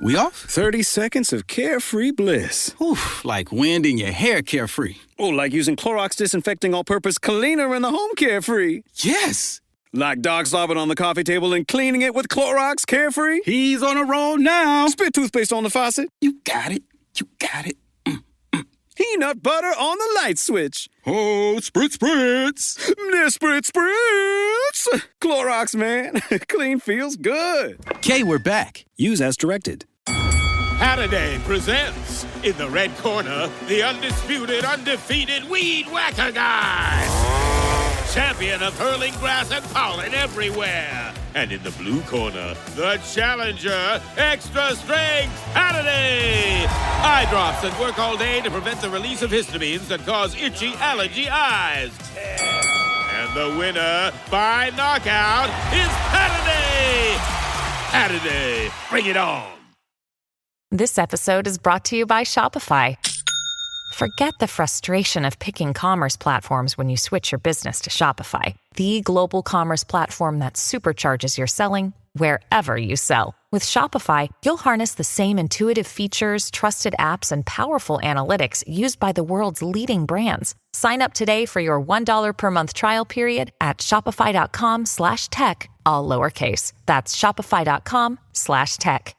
We off? 30 seconds of carefree bliss. Oof, like wind in your hair carefree. Oh, like using Clorox disinfecting all-purpose cleaner in the home carefree. Yes! Like dog slobbing on the coffee table and cleaning it with Clorox carefree. He's on a roll now. Spit toothpaste on the faucet. You got it. You got it. Peanut butter on the light switch. Oh, spritz, spritz. Spritz, spritz. Clorox, man. Clean feels good. Okay, we're back. Use as directed. Halliday presents, in the red corner, the undisputed, undefeated Weed Whacker Guy. Champion of hurling grass and pollen everywhere. And in the blue corner, the challenger, extra strength Halliday. Eye drops that work all day to prevent the release of histamines that cause itchy allergy eyes. And the winner by knockout is Halliday. Halliday, bring it on. This episode is brought to you by Shopify. Forget the frustration of picking commerce platforms when you switch your business to Shopify, the global commerce platform that supercharges your selling wherever you sell. With Shopify, you'll harness the same intuitive features, trusted apps, and powerful analytics used by the world's leading brands. Sign up today for your $1 per month trial period at shopify.com/tech, all lowercase. That's shopify.com/tech.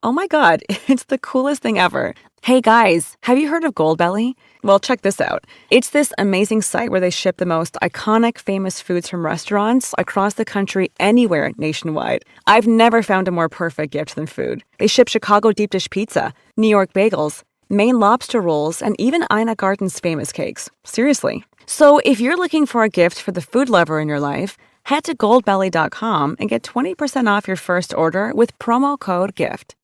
Oh my God, it's the coolest thing ever. Hey guys, have you heard of Goldbelly? Well, check this out. It's this amazing site where they ship the most iconic famous foods from restaurants across the country anywhere nationwide. I've never found a more perfect gift than food. They ship Chicago deep dish pizza, New York bagels, Maine lobster rolls, and even Ina Garten's famous cakes. Seriously. So if you're looking for a gift for the food lover in your life, head to goldbelly.com and get 20% off your first order with promo code GIFT.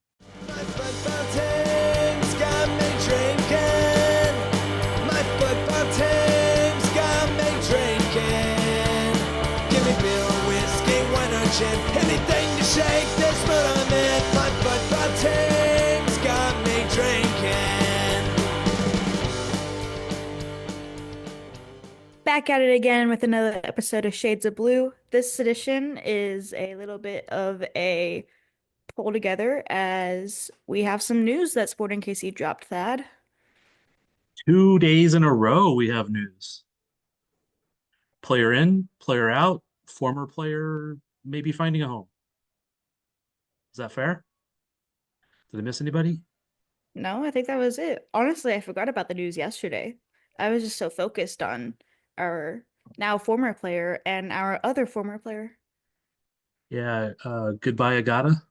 Anything to shake this mood I'm in. My football team's got me drinking. Back at it again with another episode of Shades of Blue. This edition is a little bit of a pull together as we have some news that Sporting KC dropped, Thad. 2 days in a row we have news. Player in, player out, former player maybe finding a home. Is that fair? Did I miss anybody? No, I think that was it. Honestly, I forgot about the news yesterday. I was just so focused on our now former player and our other former player. Yeah, goodbye Agata.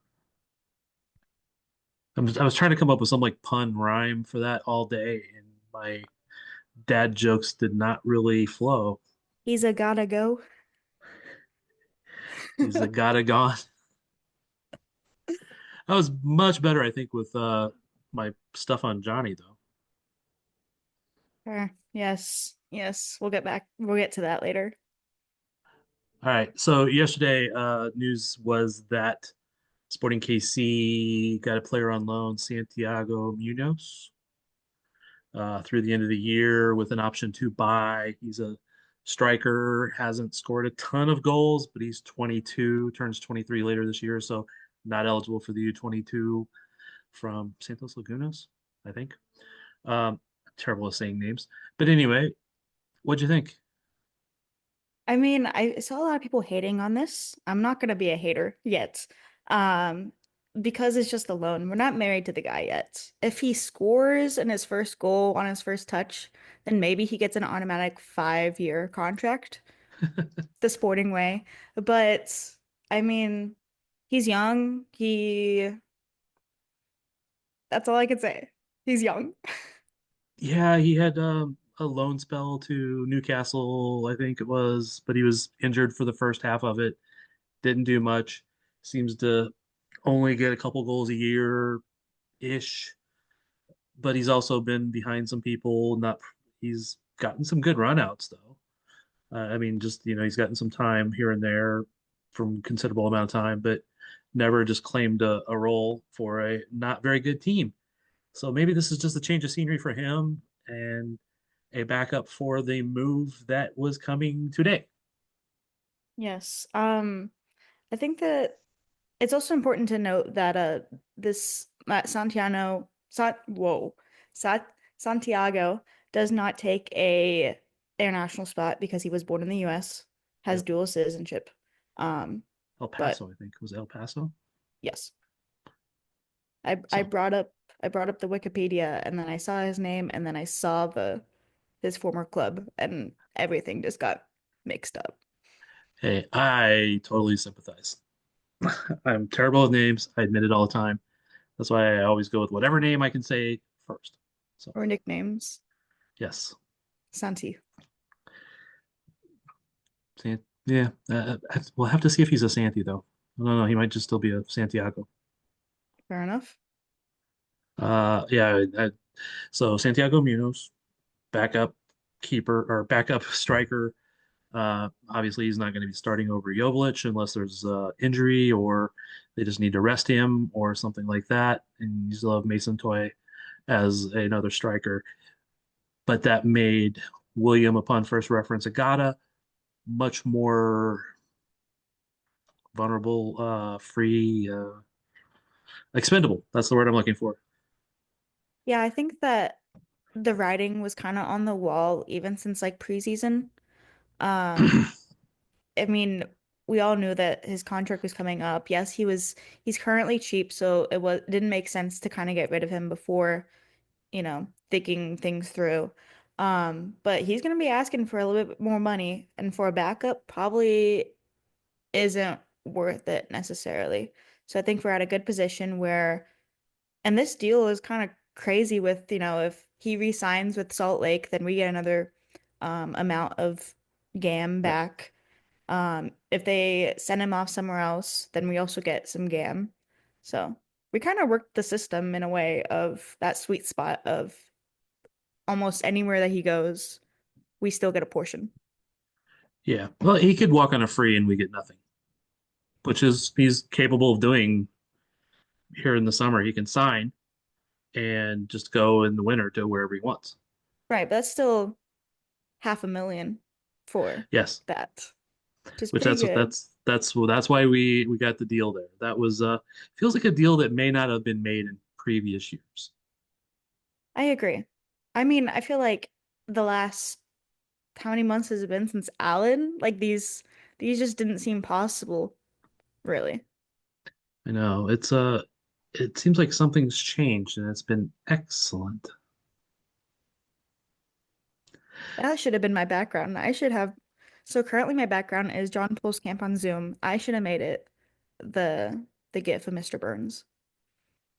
I was trying to come up with some like pun rhyme for that all day, and my dad jokes did not really flow. He's a gotta go. He's a gotta gone. That was much better, I think, with my stuff on Johnny, though. Yes. We'll get to that later. All right. So yesterday, news was that Sporting KC got a player on loan, Santiago Munoz, through the end of the year with an option to buy. He's a striker, hasn't scored a ton of goals, but he's 22, turns 23 later this year, so not eligible for the U22 from Santos Lagunas, I think. Terrible at saying names. But anyway, what'd you think? I mean, I saw a lot of people hating on this. I'm not going to be a hater yet. Because it's just a loan. We're not married to the guy yet. If he scores in his first goal on his first touch, then maybe he gets an automatic 5-year contract the Sporting way. But I mean, he's young. That's all I can say. He's young. Yeah, he had a loan spell to Newcastle, I think it was, but he was injured for the first half of it. Didn't do much. Seems to only get a couple goals a year-ish, but he's also been behind some people. He's gotten some good runouts though. I mean, just he's gotten some time here and there from considerable amount of time, but never just claimed a role for a not very good team. So maybe this is just a change of scenery for him and a backup for the move that was coming today. Yes. I think that It's also important to note that this Santiano San whoa Sat Santiago does not take a international spot because he was born in the US, has Yep. dual citizenship. Um, El but Paso, I think. Was it El Paso? yes, I So, brought up the Wikipedia and then I saw his name and then I saw the his former club and everything just got mixed up. hey, I totally sympathize. I'm terrible with names. I admit it all the time. That's why I always go with whatever name I can say first. So, Or nicknames. yes. Santi. Yeah, we'll have to see if he's a Santi, though. No, he might just still be a Santiago. Fair enough. Yeah, so Santiago Munoz, backup keeper or backup striker. Obviously, he's not going to be starting over Jovic unless there's injury or they just need to rest him or something like that. And you still have Mason Toy as another striker. But that made William, upon first reference, Agata much more vulnerable, free, expendable. That's the word I'm looking for. Yeah, I think that the writing was kind of on the wall even since like preseason. Um, I mean, we all knew that his contract was coming up. Yes, he's currently cheap, so it didn't make sense to kind of get rid of him before, thinking things through. But he's gonna be asking for a little bit more money, and for a backup, probably isn't worth it necessarily. So I think we're at a good position where, and this deal is kind of crazy with, if he re-signs with Salt Lake, then we get another amount of GAM Yep. back. If they send him off somewhere else, then we also get some GAM. So we kind of worked the system in a way of that sweet spot of almost anywhere that he goes, we still get a portion. Yeah. Well, he could walk on a free and we get nothing, which is he's capable of doing here in the summer. He can sign and just go in the winter to wherever he wants. Right, but that's still 500,000 for Yes. that, which is Which pretty good. that's why we got the deal there. That was feels like a deal that may not have been made in previous years. I agree. I mean, I feel like the last how many months has it been since Allen? Like these just didn't seem possible, really. I know it seems like something's changed and it's been excellent. That should have been my background. I should have. So currently my background is John Pulse Camp on Zoom. I should have made it the GIF of Mr. Burns.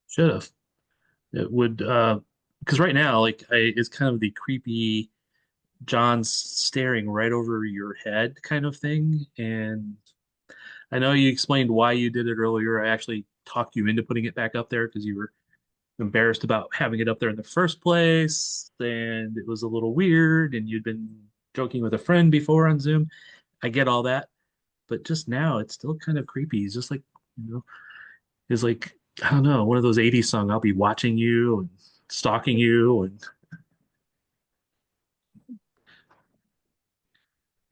Should have. It would because right now it's kind of the creepy John's staring right over your head kind of thing. And I know you explained why you did it earlier. I actually talked you into putting it back up there because you were embarrassed about having it up there in the first place, and it was a little weird, and you'd been joking with a friend before on Zoom. I get all that, but just now it's still kind of creepy. He's just like, it's like, I don't know, one of those 80s song, I'll be watching you and stalking you. And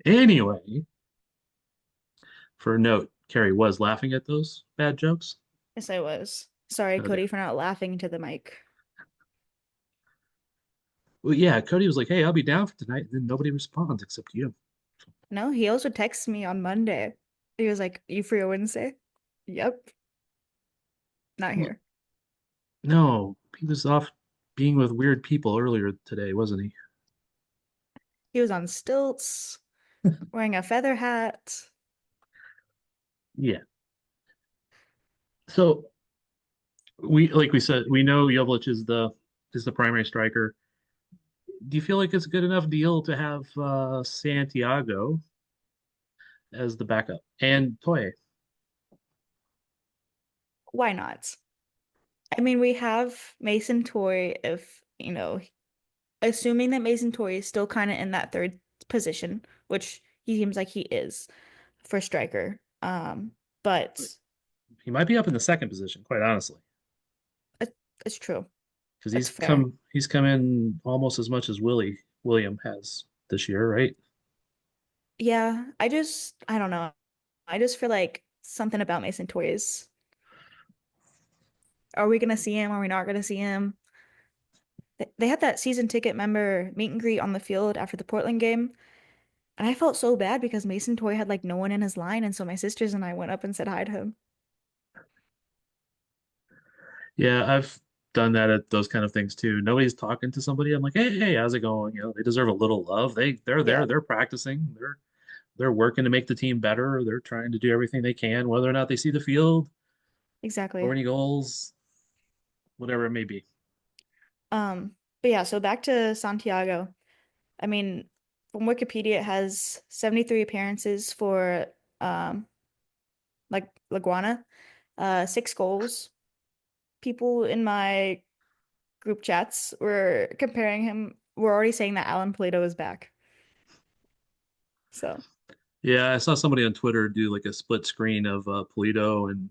anyway, for a note, Carrie was laughing at those bad jokes. Yes, I was. Sorry, Okay. Cody, for not laughing into the mic. Well, yeah, Cody was like, hey, I'll be down for tonight. And then nobody responds except you. No, he also texted me on Monday. He was like, "You free on Wednesday?" Yep, not Well, here. no, he was off being with weird people earlier today, wasn't he? He was on stilts, wearing a feather hat. Yeah. So like we said, we know Jovic is the primary striker. Do you feel like it's a good enough deal to have Santiago as the backup and Toye? Why not? I mean, we have Mason Toy if, assuming that Mason Toy is still kind of in that third position, which he seems like he is for striker. But He might be up in the second position, quite honestly, it, it's true. because That's fair. he's come in almost as much as William has this year, right? Yeah, I don't know. I just feel like something about Mason Toy is are we gonna see him? Are we not gonna see him? They had that season ticket member meet and greet on the field after the Portland game, and I felt so bad because Mason Toy had like no one in his line, and so my sisters and I went up and said hi to him. Yeah, I've done that at those kind of things too. Nobody's talking to somebody. I'm like, hey, how's it going? You know, they deserve a little love. They're there, Yeah, they're practicing, they're working to make the team better. They're trying to do everything they can, whether or not they see the field, score exactly. any goals, whatever it may be. But yeah, so back to Santiago. I mean, from Wikipedia, it has 73 appearances for um like Laguana, 6 goals. People in my group chats were comparing him. We're already saying that Alan Pulido is back. So, Yeah, I saw somebody on Twitter do like a split screen of Polito and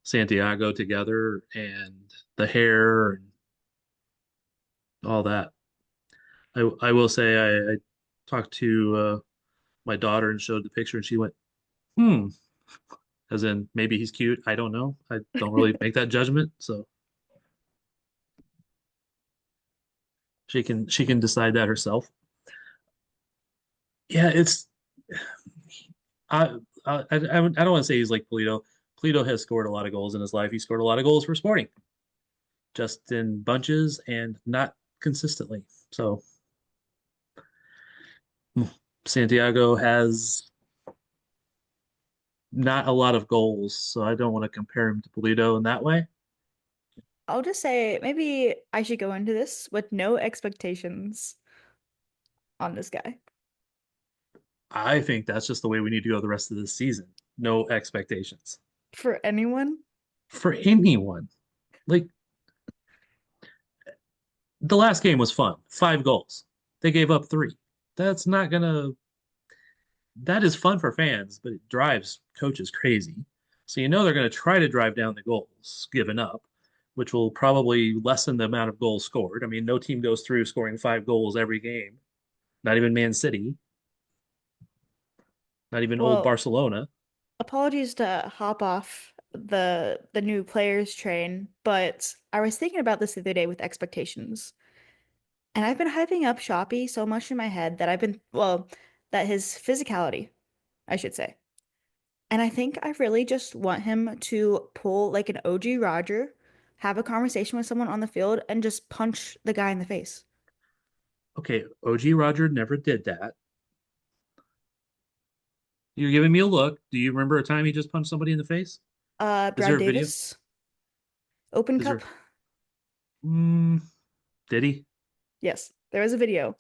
Santiago together and the hair and all that. I will say I talked to my daughter and showed the picture and she went, hmm, as in maybe he's cute. I don't know. I don't really make that judgment, so she can decide that herself. Yeah, it's I don't want to say he's like Polito. Polito has scored a lot of goals in his life. He scored a lot of goals for Sporting, just in bunches and not consistently. So Santiago has not a lot of goals, so I don't want to compare him to Polito in that way. I'll just say maybe I should go into this with no expectations on this guy I think that's just the way we need to go the rest of this season. No expectations for anyone. for anyone. Like the last game was fun. 5 goals. They gave up 3. That's not gonna that is fun for fans, but it drives coaches crazy. So you know they're going to try to drive down the goals given up, which will probably lessen the amount of goals scored. I mean, no team goes through scoring 5 goals every game. Not even Man City, not even old Well, Barcelona. apologies to hop off the new players train, but I was thinking about this the other day with expectations. And I've been hyping up Shoppy so much in my head that that his physicality, I should say. And I think I really just want him to pull like an OG Roger, have a conversation with someone on the field, and just punch the guy in the face. Okay, OG Roger never did that. You're giving me a look. Do you remember a time he just punched somebody in the face? Is Brad there a video? Davis, Open Is Cup. there? Mm, did he? Yes, there was a video.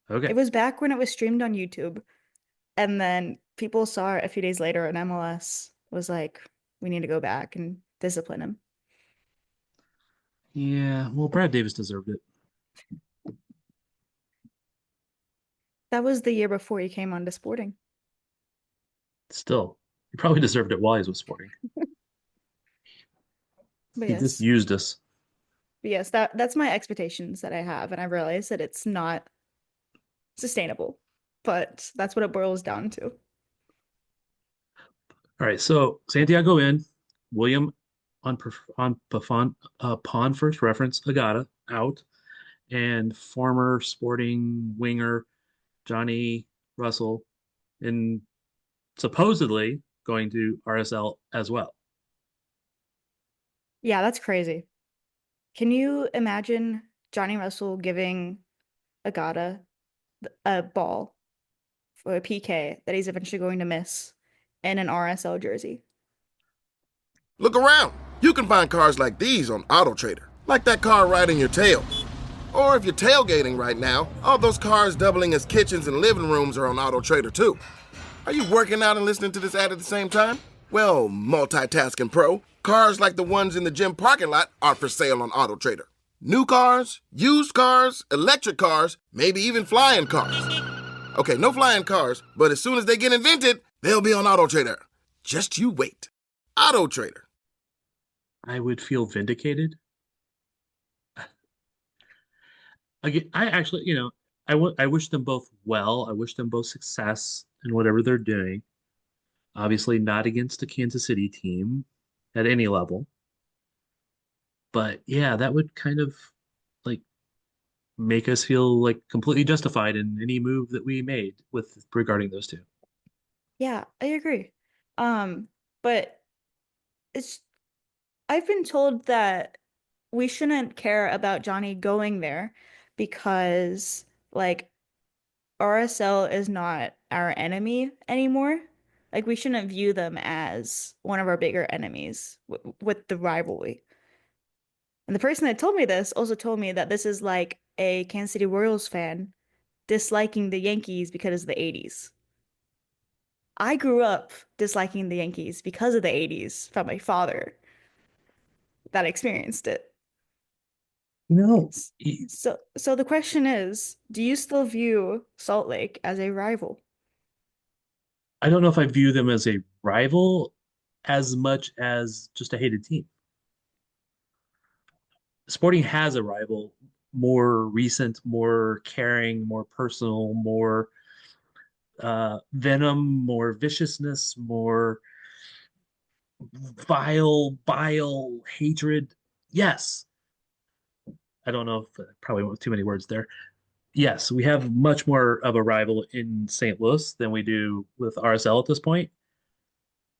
It Okay. was back when it was streamed on YouTube. And then people saw it a few days later, and MLS was like, we need to go back and discipline him. Yeah, well, Brad Davis deserved it. That was the year before he came on to Sporting. Still, he probably deserved it while he was Sporting. But He just yes. used us. But yes, that's my expectations that I have, and I realize that it's not sustainable. But that's what it boils down to. All right, so Santiago in, William upon first reference, Agata out, and former Sporting winger Johnny Russell in supposedly going to RSL as well. Yeah, that's crazy. Can you imagine Johnny Russell giving Agata a ball for a PK that he's eventually going to miss in an RSL jersey? Look around. You can find cars like these on AutoTrader, like that car riding your tail. Or if you're tailgating right now, all those cars doubling as kitchens and living rooms are on AutoTrader too. Are you working out and listening to this ad at the same time? Well, multitasking pro, cars like the ones in the gym parking lot are for sale on AutoTrader. New cars, used cars, electric cars, maybe even flying cars. Okay, no flying cars, but as soon as they get invented, they'll be on AutoTrader. Just you wait. AutoTrader. I would feel vindicated. Again, I actually, I wish them both well. I wish them both success in whatever they're doing. Obviously, not against the Kansas City team at any level. But yeah, that would kind of like make us feel like completely justified in any move that we made with regarding those two. Yeah, I agree. But it's I've been told that we shouldn't care about Johnny going there because like RSL is not our enemy anymore. Like we shouldn't view them as one of our bigger enemies w with the rivalry. And the person that told me this also told me that this is like a Kansas City Royals fan disliking the Yankees because of the 80s. I grew up disliking the Yankees because of the 80s from my father that experienced it. No, So the question is, do you still view Salt Lake as a rival? I don't know if I view them as a rival as much as just a hated team. Sporting has a rival, more recent, more caring, more personal, more venom, more viciousness, more bile, hatred. Yes. I don't know if probably went too many words there. Yes, we have much more of a rival in St. Louis than we do with RSL at this point.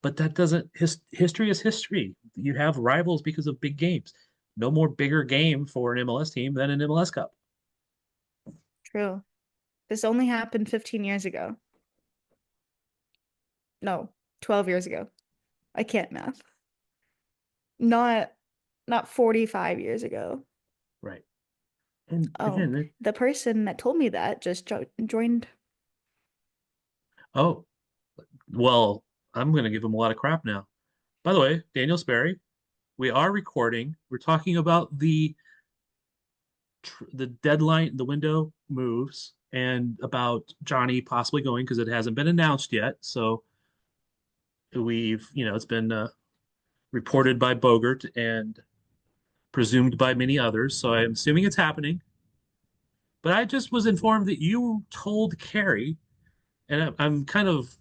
But that doesn't, history is history. You have rivals because of big games. No more bigger game for an MLS team than an MLS Cup. True. This only happened 15 years ago. No, 12 years ago. I can't math. Not not 45 years ago. Right. And Oh, again, the person that told me that just joined. oh, well, I'm going to give him a lot of crap now. By the way, Daniel Sperry, we are recording. We're talking about the deadline, the window moves, and about Johnny possibly going because it hasn't been announced yet. So it's been reported by Bogart and presumed by many others. So I'm assuming it's happening. But I just was informed that you told Carrie, and I'm kind of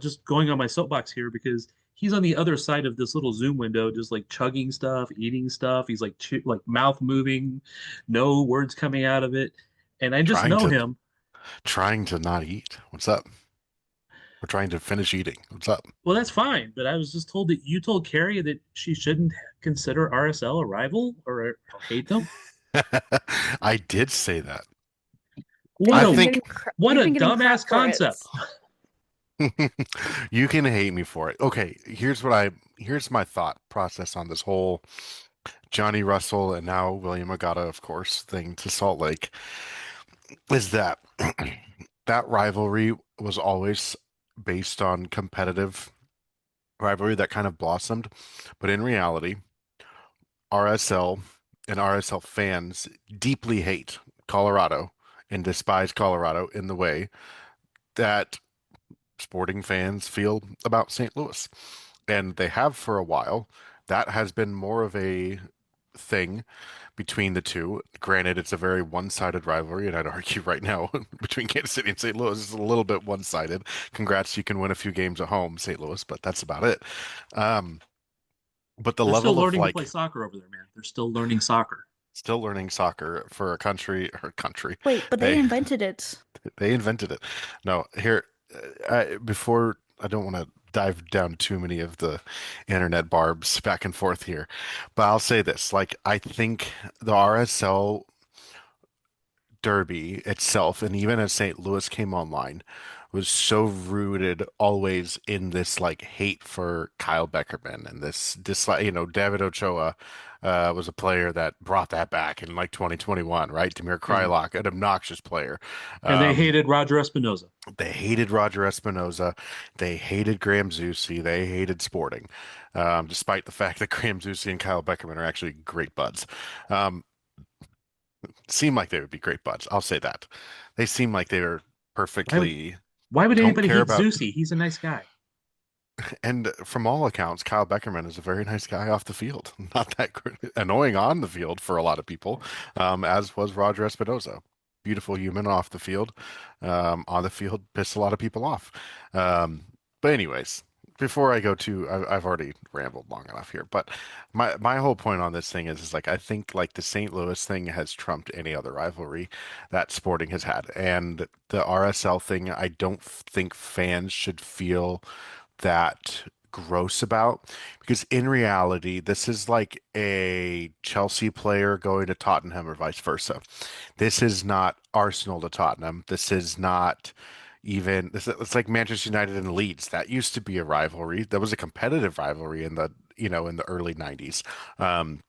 just going on my soapbox here because he's on the other side of this little Zoom window, just like chugging stuff, eating stuff. He's like like mouth moving, no words coming out of it, and I just Trying know to him. trying to not eat. What's up? We're trying to finish eating. What's up? Well, that's fine, but I was just told that you told Carrie that she shouldn't consider RSL a rival or hate them. I did say that. What I You've a been think getting what you've a been getting crap dumbass for it. concept. you can hate me for it. Okay, here's my thought process on this whole Johnny Russell and now William Agata, of course, thing to Salt Lake is that that rivalry was always based on competitive rivalry that kind of blossomed, but in reality, RSL and RSL fans deeply hate Colorado and despise Colorado in the way that sporting fans feel about St. Louis. And they have for a while. That has been more of a thing between the two. Granted, it's a very one-sided rivalry, and I'd argue right now between Kansas City and St. Louis is a little bit one-sided. Congrats, you can win a few games at home, St. Louis, but that's about it. Um, but the They're still level of learning to play like soccer over there, man. They're still learning soccer. still learning soccer for a country. Wait, but they They invented it. they invented it. No, here before I don't want to dive down too many of the internet barbs back and forth here, but I'll say this: like I think the RSL Derby itself, and even as St. Louis came online, was so rooted always in this like hate for Kyle Beckerman and this dislike. David Ochoa was a player that brought that back in like 2021, right? Damir And Kreilach, an obnoxious player. and they Um, hated Roger Espinoza. they hated Roger Espinoza. They hated Graham Zusi. They hated Sporting, despite the fact that Graham Zusi and Kyle Beckerman are actually great buds. Um, seem like they would be great buds. I'll say that. They seem like they are Why would perfectly why would don't anybody care hate about. Zusi? He's a nice guy. And from all accounts, Kyle Beckerman is a very nice guy off the field. Not that annoying on the field for a lot of people, as was Roger Espinoza. Beautiful human off the field. On the field, pissed a lot of people off. But anyways, before I go to, I've already rambled long enough here, but my whole point on this thing is like I think like the St. Louis thing has trumped any other rivalry that Sporting has had, and the RSL thing, I don't think fans should feel that gross about because in reality, this is like a Chelsea player going to Tottenham or vice versa. This is not Arsenal to Tottenham. This is not even it's like Manchester United and Leeds. That used to be a rivalry. That was a competitive rivalry in the in the early 90s. Um,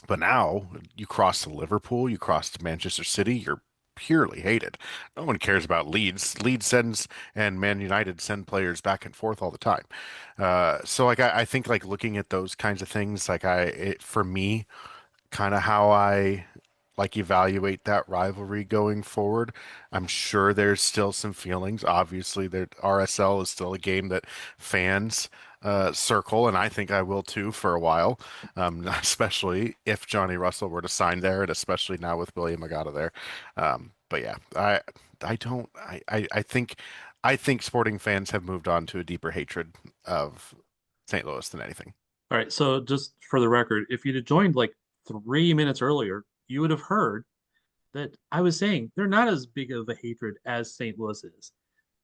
but now you cross to Liverpool, you cross to Manchester City, you're purely hated. No one cares about Leeds. Leeds sends and Man United send players back and forth all the time. So like I think like looking at those kinds of things, like for me, kind of how I like evaluate that rivalry going forward. I'm sure there's still some feelings. Obviously, that RSL is still a game that fans circle, and I think I will too for a while, especially if Johnny Russell were to sign there, and especially now with William Agata there. But yeah, I don't I think Sporting fans have moved on to a deeper hatred of St. Louis than anything. All right, so just for the record, if you'd have joined like 3 minutes earlier, you would have heard that I was saying they're not as big of a hatred as St. Louis is.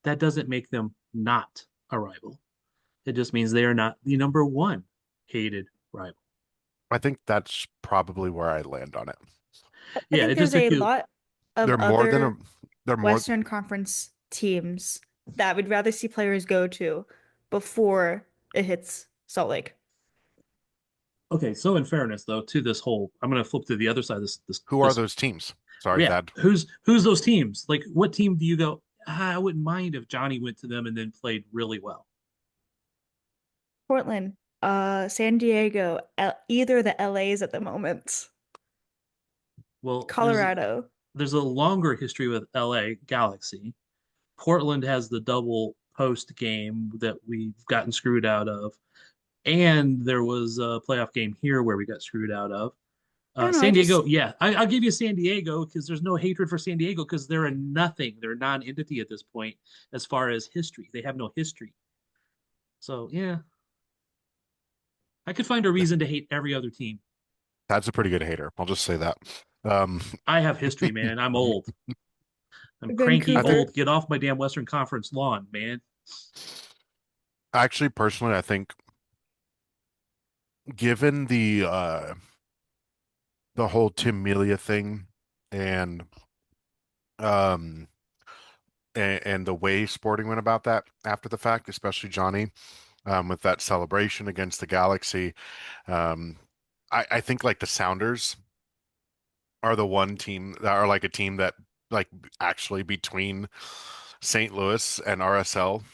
That doesn't make them not a rival. It just means they are not the number one hated rival. I think that's probably where I land on it. I Yeah, think it just there's took a you. lot of They're more than a other they're more Western Conference teams that we'd rather see players go to before it hits Salt Lake. Okay, so in fairness though, to this whole, I'm going to flip to the other side of who are this. those teams? Sorry, Yeah, Thad. who's those teams? Like, what team do you go? "Ah, I wouldn't mind if Johnny went to them and then played really well." Portland, San Diego, either the LAs at the moment. Well, Colorado. there's a longer history with LA Galaxy. Portland has the double post game that we've gotten screwed out of, and there was a playoff game here where we got screwed out of. I don't know. I San just Diego, yeah, I'll give you San Diego because there's no hatred for San Diego because they're a nothing. They're a non-entity at this point as far as history. They have no history. So yeah, I could find a reason to hate every other team. That's a pretty good hater. I'll just say that. Um, I have history, man. I'm old. I'm cranky I think Vancouver. old. Get off my damn Western Conference lawn, man. actually, personally, I think given the whole Tim Melia thing and um and the way Sporting went about that after the fact, especially Johnny, with that celebration against the Galaxy, um, I think like the Sounders are the one team that are like a team that like actually between St. Louis and RSL,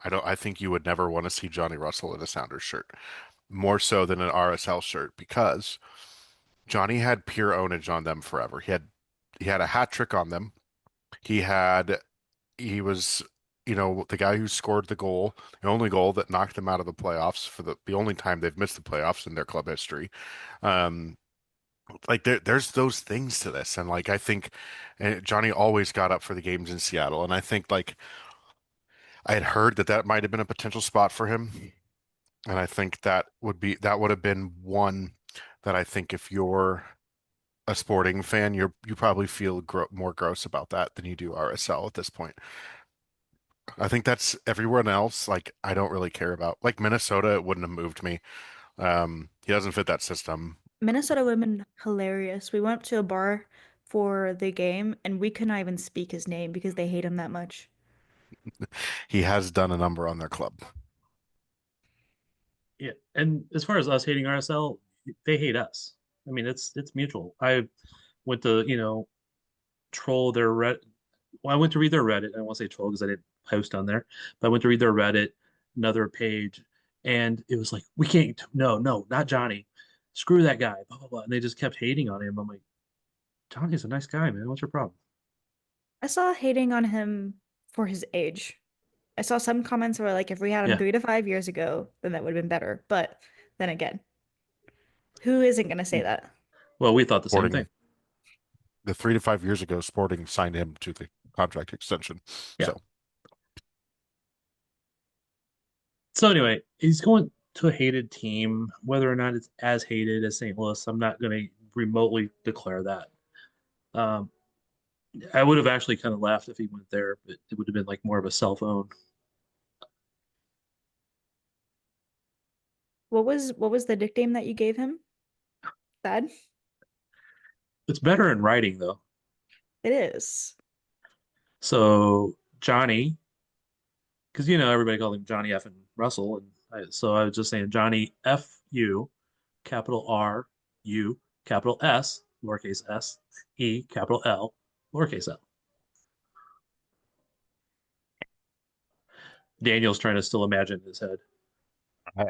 I think you would never want to see Johnny Russell in a Sounders shirt, more so than an RSL shirt because Johnny had pure ownage on them forever. He had a hat trick on them. He was the guy who scored the goal, the only goal that knocked them out of the playoffs for the only time they've missed the playoffs in their club history. Um, like there's those things to this, and like I think Johnny always got up for the games in Seattle, and I think like I had heard that might have been a potential spot for him, and I think that would have been one that I think if you're a Sporting fan, you probably feel more gross about that than you do RSL at this point. I think that's everyone else. Like I don't really care about like Minnesota. It wouldn't have moved me. He doesn't fit that system. Minnesota women hilarious. We went to a bar for the game and we could not even speak his name because they hate him that much. He has done a number on their club. Yeah, and as far as us hating RSL, they hate us. I mean, it's mutual. I went to troll their Reddit. Well, I went to read their Reddit. I won't say troll because I didn't post on there, but I went to read their Reddit, another page, and it was like, we can't. No, no, not Johnny. Screw that guy. Blah blah blah. And they just kept hating on him. I'm like, Johnny's a nice guy, man. What's your problem? I saw hating on him for his age. I saw some comments where like if we had him Yeah. 3 to 5 years ago, then that would have been better. But then again, who isn't gonna say that? Well, we thought the same thing. Sporting, the 3 to 5 years ago, Sporting signed him to the contract extension. Yeah. So So anyway, he's going to a hated team. Whether or not it's as hated as St. Louis, I'm not going to remotely declare that. Um, I would have actually kind of laughed if he went there, but it would have been like more of a cell phone. What was the nickname that you gave him? Thad? It's better in writing though. It is. So Johnny, because everybody called him Johnny F. and Russell, and so I was just saying Johnny F. U, capital R U, capital S, lowercase s, E, capital L, lowercase l. Daniel's trying to still imagine in his head.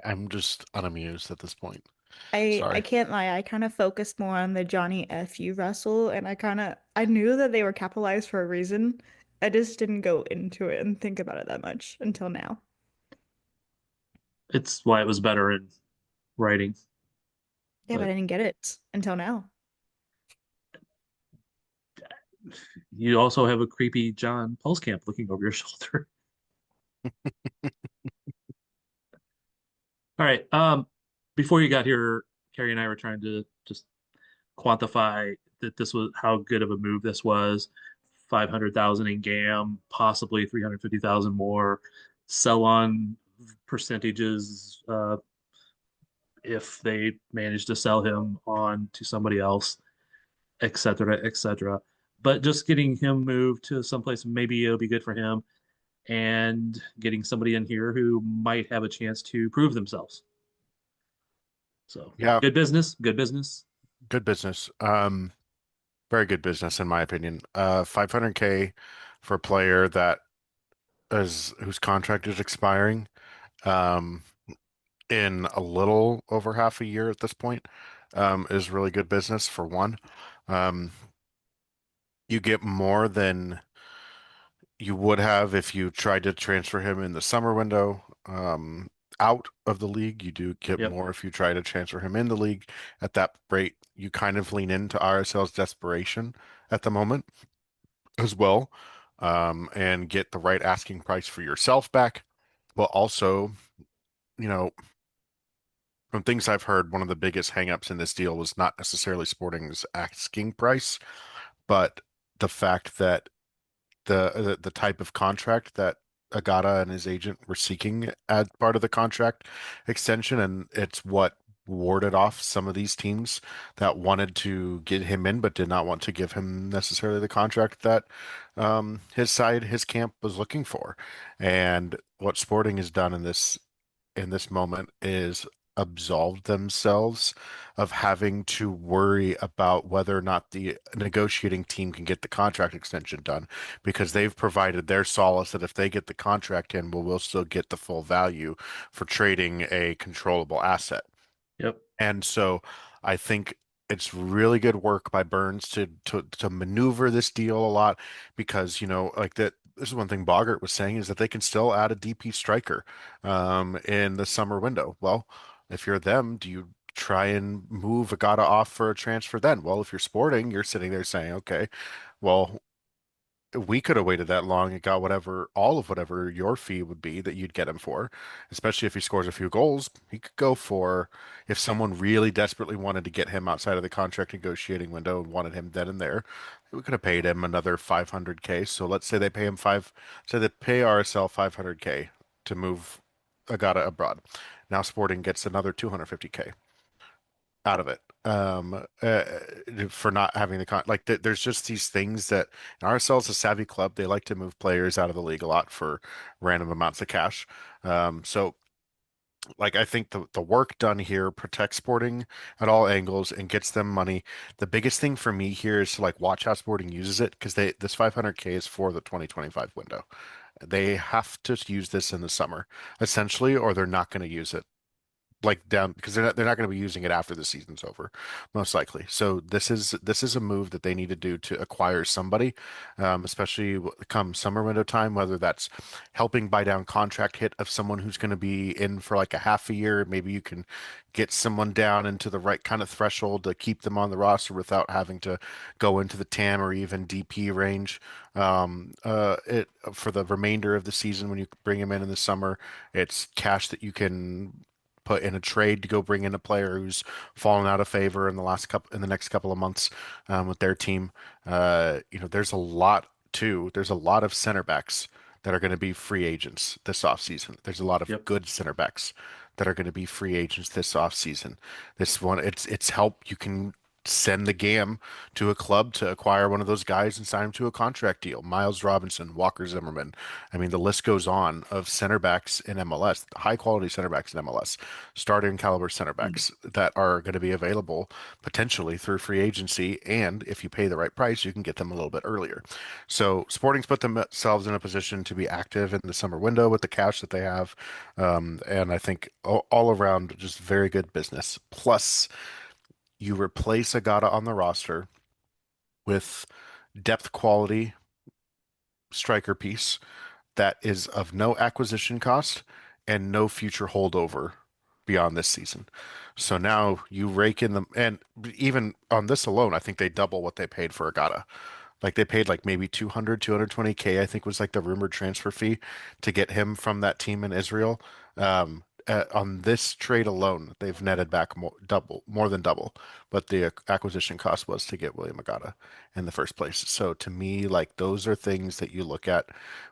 I'm just unamused at this point. I Sorry. can't lie. I kind of focused more on the Johnny F. U. Russell, and I knew that they were capitalized for a reason. I just didn't go into it and think about it that much until now. It's why it was better in writing. Yeah, but But I didn't get it until now. you also have a creepy John Pulskamp looking over your shoulder. All right. Before you got here, Carrie and I were trying to just quantify that this was how good of a move this was. 500,000 in GAM, possibly 350,000 more. Sell on percentages if they manage to sell him on to somebody else, et cetera, et cetera. But just getting him moved to someplace, maybe it'll be good for him, and getting somebody in here who might have a chance to prove themselves. So Yeah, good business, good business. good business. Very good business in my opinion. 500K for a player that is whose contract is expiring um in a little over half a year at this point is really good business for one. Um, you get more than you would have if you tried to transfer him in the summer window out of the league. You do get Yep, more if you try to transfer him in the league. At that rate, you kind of lean into RSL's desperation at the moment as well, and get the right asking price for yourself back. But also, you know, from things I've heard, one of the biggest hangups in this deal was not necessarily Sporting's asking price, but the fact that the type of contract that Agata and his agent were seeking as part of the contract extension, and it's what warded off some of these teams that wanted to get him in but did not want to give him necessarily the contract that his camp was looking for. And what Sporting has done in this moment is absolved themselves of having to worry about whether or not the negotiating team can get the contract extension done because they've provided their solace that if they get the contract in, we'll still get the full value for trading a controllable asset. yep, And so I think it's really good work by Burns to maneuver this deal a lot because, like that this is one thing Boggart was saying is that they can still add a DP striker in the summer window. Well, if you're them, do you try and move Agata off for a transfer then? Well, if you're Sporting, you're sitting there saying, okay, well, we could have waited that long and got all of whatever your fee would be that you'd get him for, especially if he scores a few goals. He could go for, if someone really desperately wanted to get him outside of the contract negotiating window and wanted him then and there, we could have paid him another 500K. So let's say they pay him say they pay RSL 500K to move Agata abroad. Now Sporting gets another 250K out of it for not having there's just these things that RSL's a savvy club. They like to move players out of the league a lot for random amounts of cash. So like I think the work done here protects Sporting at all angles and gets them money. The biggest thing for me here is to like watch how Sporting uses it because this 500K is for the 2025 window. They have to use this in the summer essentially, or they're not going to use it like down because they're not going to be using it after the season's over, most likely. So this is a move that they need to do to acquire somebody, especially come summer window time, whether that's helping buy down contract hit of someone who's going to be in for like a half a year. Maybe you can get someone down into the right kind of threshold to keep them on the roster without having to go into the TAM or even DP range. It for the remainder of the season when you bring him in the summer, it's cash that you can put in a trade to go bring in a player who's fallen out of favor in the next couple of months with their team. There's a lot of center backs that are going to be free agents this offseason. There's a lot of Yep. good center backs that are going to be free agents this offseason. This one, it's help. You can send the GAM to a club to acquire one of those guys and sign him to a contract deal. Miles Robinson, Walker Zimmerman. I mean, the list goes on of center backs in MLS, high quality center backs in MLS, starting caliber center backs that are going to be available potentially through free agency. And if you pay the right price, you can get them a little bit earlier. So Sporting's put themselves in a position to be active in the summer window with the cash that they have. And I think all around, just very good business. Plus, you replace Agata on the roster with depth quality striker piece that is of no acquisition cost and no future holdover beyond this season. So now you rake in them, and even on this alone, I think they double what they paid for Agata. Like they paid like maybe 220K, I think was like the rumored transfer fee to get him from that team in Israel. On this trade alone, they've netted back more than double, but the acquisition cost was to get William Agata in the first place. So to me, like those are things that you look at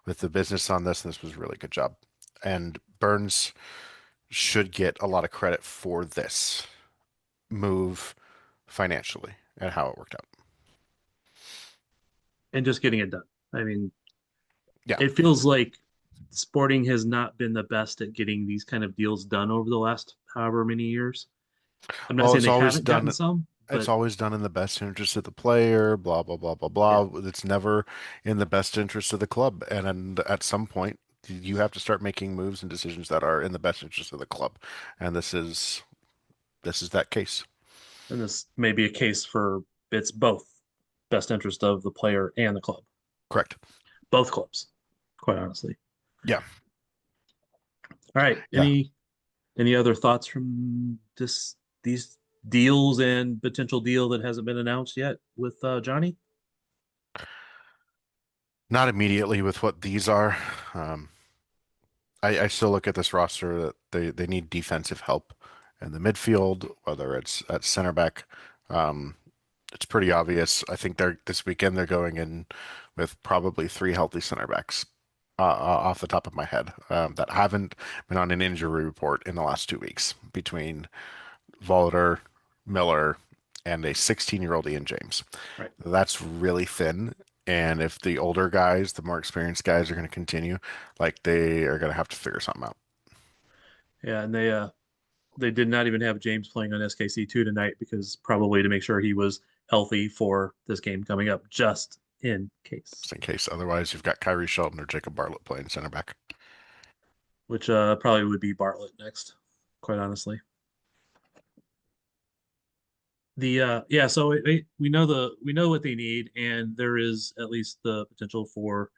with the business on this, and this was a really good job. And Burns should get a lot of credit for this move financially and how it worked out. And just getting it done. I mean, Yeah. it feels like Sporting has not been the best at getting these kind of deals done over the last however many years. I'm not Well, saying it's they always haven't gotten done. some, It's but always done in the best interest of the player, blah, blah, blah, blah, yeah. blah. It's never in the best interest of the club. And at some point, you have to start making moves and decisions that are in the best interest of the club. And this is that case. And this may be a case for it's both best interest of the player and the club. Correct. Both clubs, quite honestly. Yeah. All right. Yeah. Any other thoughts from these deals and potential deal that hasn't been announced yet with Johnny? Not immediately with what these are. Um, I still look at this roster that they need defensive help in the midfield, whether it's at center back. Um, it's pretty obvious. I think this weekend they're going in with probably three healthy center backs off the top of my head that haven't been on an injury report in the last 2 weeks between Volter, Miller, and a 16-year-old Ian James. Right. That's really thin. And if the older guys, the more experienced guys are going to continue, like they are going to have to figure something out. Yeah, and they did not even have James playing on SKC2 tonight because probably to make sure he was healthy for this game coming up, just in case. Just in case. Otherwise, you've got Kyrie Shelton or Jacob Bartlett playing center back. Which probably would be Bartlett next, quite honestly. So we know what they need, and there is at least the potential for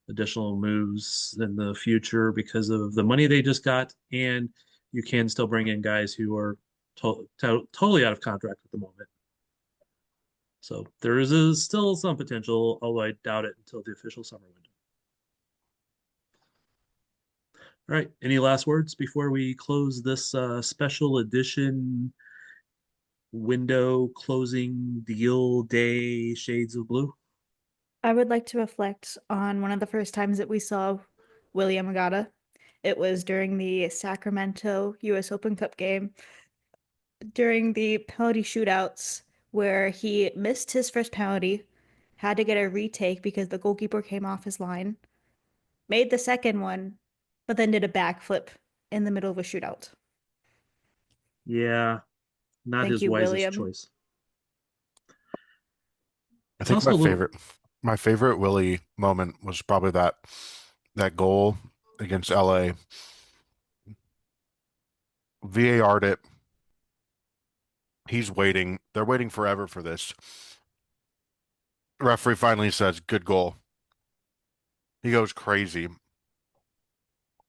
additional moves in the future because of the money they just got, and you can still bring in guys who are totally out of contract at the moment. So there is still some potential, although I doubt it until the official summer window. All right, any last words before we close this special edition window closing deal day shades of blue? I would like to reflect on one of the first times that we saw William Agata. It was during the Sacramento US Open Cup game during the penalty shootouts where he missed his first penalty, had to get a retake because the goalkeeper came off his line, made the second one, but then did a backflip in the middle of a shootout. Yeah, not Thank his you, wisest William. choice. I think my favorite Willie moment was probably that goal against LA VAR'd it. He's waiting. They're waiting forever for this. Referee finally says, good goal. He goes crazy.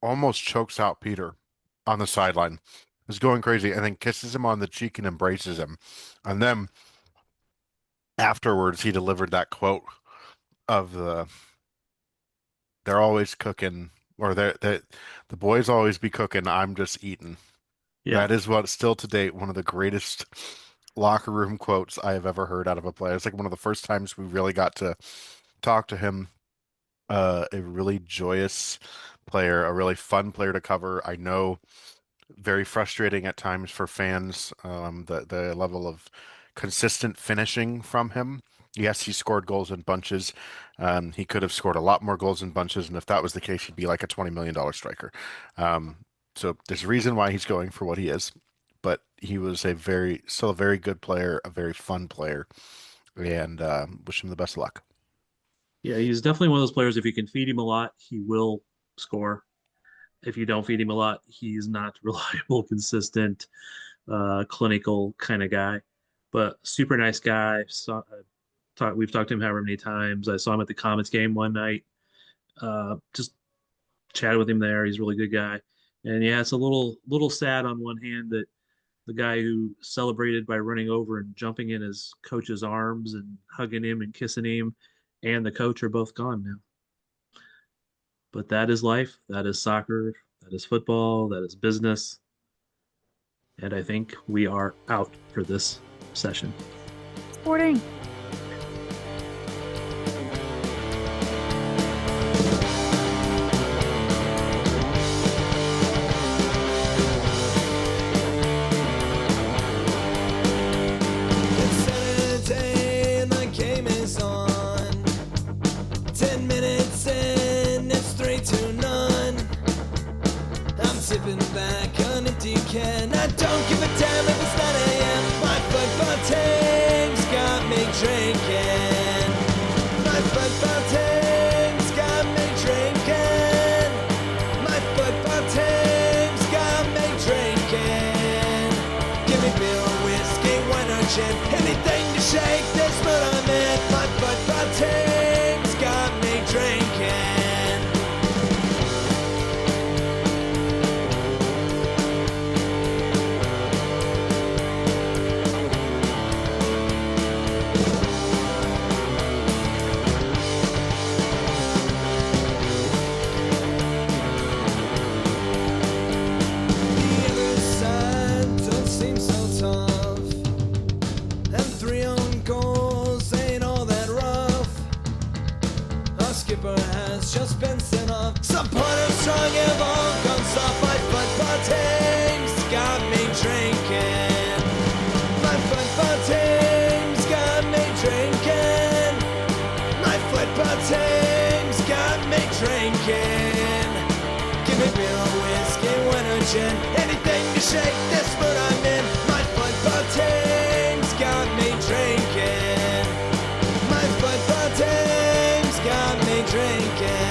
Almost chokes out Peter on the sideline. Is going crazy and then kisses him on the cheek and embraces him. And then afterwards, he delivered that quote of they're always cooking, or the boys always be cooking. I'm just eating. Yeah. That is what still to date one of the greatest locker room quotes I have ever heard out of a player. It's like one of the first times we really got to talk to him. A really joyous player, a really fun player to cover. I know very frustrating at times for fans, the level of consistent finishing from him. Yes, he scored goals in bunches. He could have scored a lot more goals in bunches, and if that was the case, he'd be like a $20 million striker. So there's a reason why he's going for what he is, but he was still a very good player, a very fun player, and wish him the best of luck. Yeah, he's definitely one of those players. If you can feed him a lot, he will score. If you don't feed him a lot, he's not reliable, consistent, clinical kind of guy. But super nice guy. We've talked to him however many times. I saw him at the Comets game one night. Just chatted with him there. He's a really good guy. And yeah, it's a little sad on one hand that the guy who celebrated by running over and jumping in his coach's arms and hugging him and kissing him and the coach are both gone now. But that is life. That is soccer. That is football. That is business. And I think we are out for this session. Sporting. Can. I don't give a damn if it's 9 a.m. My football team's got me drinking. My football team's got me drinking. My football team's got me drinking. Give me beer or whiskey, wine or gin, anything to shake this mood I'm in. My football team's got me drinking. Just been sent off. Supporters strong have all gone soft. My football team's got me drinking. My football team's got me drinking. My football team's got me drinking. Give me beer or whiskey, wine or gin, anything to shake this mood I'm in. My football team's got me drinking. My football team's got me drinking.